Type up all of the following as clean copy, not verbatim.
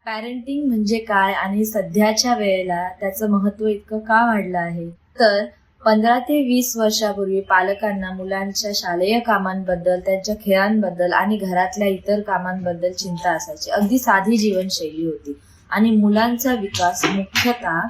Parenting म्हणजे काय आणि सध्याच्या वेळेला त्याचं महत्त्व इतकं का वाढलं आहे? तर 15 ते 20 वर्षापूर्वी पालकांना मुलांच्या शालेय कामांबद्दल, त्यांच्या खेळांबद्दल आणि घरातल्या इतर कामांबद्दल चिंता असायची. अगदी साधी जीवनशैली होती आणि मुलांचा विकास मुख्यतः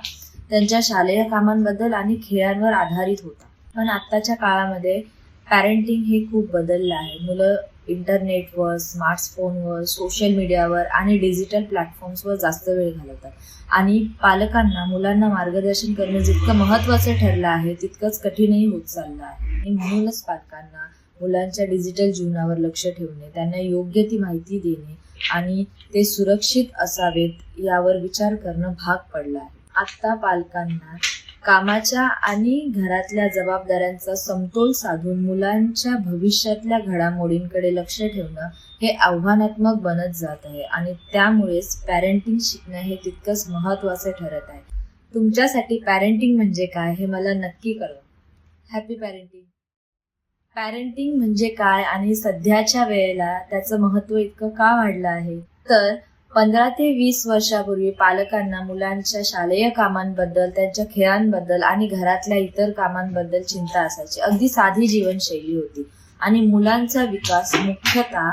त्यांच्या शालेय कामांबद्दल आणि खेळांवर आधारित होता. पण आत्ताच्या काळामध्ये पॅरेंटिंग हे खूप बदललं आहे. मुलं इंटरनेटवर, स्मार्टफोनवर, सोशल मीडियावर आणि डिजिटल प्लॅटफॉर्म्सवर जास्त वेळ घालवतात आणि पालकांना मुलांना मार्गदर्शन करणं जितकं महत्त्वाचं ठरलं आहे तितकंच कठीणही होत चाललं आहे. आणि म्हणूनच पालकांना मुलांच्या डिजिटल जीवनावर लक्ष ठेवणे, त्यांना योग्य ती माहिती देणे आणि ते सुरक्षित असावेत यावर विचार करणं भाग पडलं आहे. आत्ता पालकांना कामाच्या आणि घरातल्या जबाबदाऱ्यांचा समतोल साधून मुलांच्या भविष्यातल्या घडामोडींकडे लक्ष ठेवणं हे आव्हानात्मक बनत जात आहे आणि त्यामुळेच पॅरेंटिंग शिकणं हे तितकंच महत्त्वाचं ठरत आहे. तुमच्यासाठी पॅरेंटिंग म्हणजे काय हे मला नक्की कळवा. Happy parenting. पॅरेंटिंग म्हणजे काय आणि सध्याच्या वेळेला त्याचं महत्त्व इतकं का वाढलं आहे? तर 15 ते 20 वर्षापूर्वी पालकांना मुलांच्या शालेय कामांबद्दल, त्यांच्या खेळांबद्दल आणि घरातल्या इतर कामांबद्दल चिंता असायची. अगदी साधी जीवनशैली होती आणि मुलांचा विकास मुख्यतः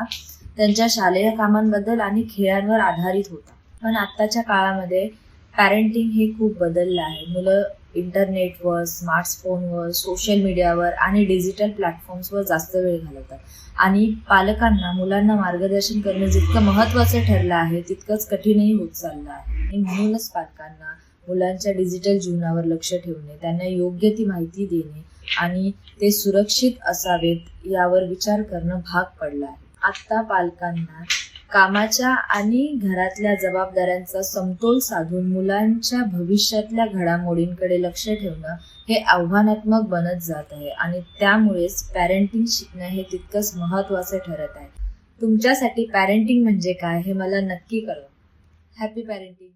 त्यांच्या शालेय कामांबद्दल आणि खेळांवर आधारित होता. पण आत्ताच्या काळामध्ये पॅरेंटिंग हे खूप बदललं आहे. मुलं इंटरनेटवर, स्मार्टफोनवर, सोशल मीडियावर आणि डिजिटल प्लॅटफॉर्म्सवर जास्त वेळ घालवतात आणि पालकांना मुलांना मार्गदर्शन करणं जितकं महत्त्वाचं ठरलं आहे तितकंच कठीणही होत चाललं आहे. आणि म्हणूनच पालकांना मुलांच्या डिजिटल जीवनावर लक्ष ठेवणे, त्यांना योग्य ती माहिती देणे आणि ते सुरक्षित असावेत यावर विचार करणं भाग पडलं आहे. आत्ता पालकांना कामाच्या आणि घरातल्या जबाबदाऱ्यांचा समतोल साधून मुलांच्या भविष्यातल्या घडामोडींकडे लक्ष ठेवणं हे आव्हानात्मक बनत जात आहे आणि त्यामुळेच पॅरेंटिंग शिकणं हे तितकंच महत्त्वाचं ठरत आहे. तुमच्यासाठी पॅरेंटिंग म्हणजे काय हे मला नक्की कळवा. Happy parenting.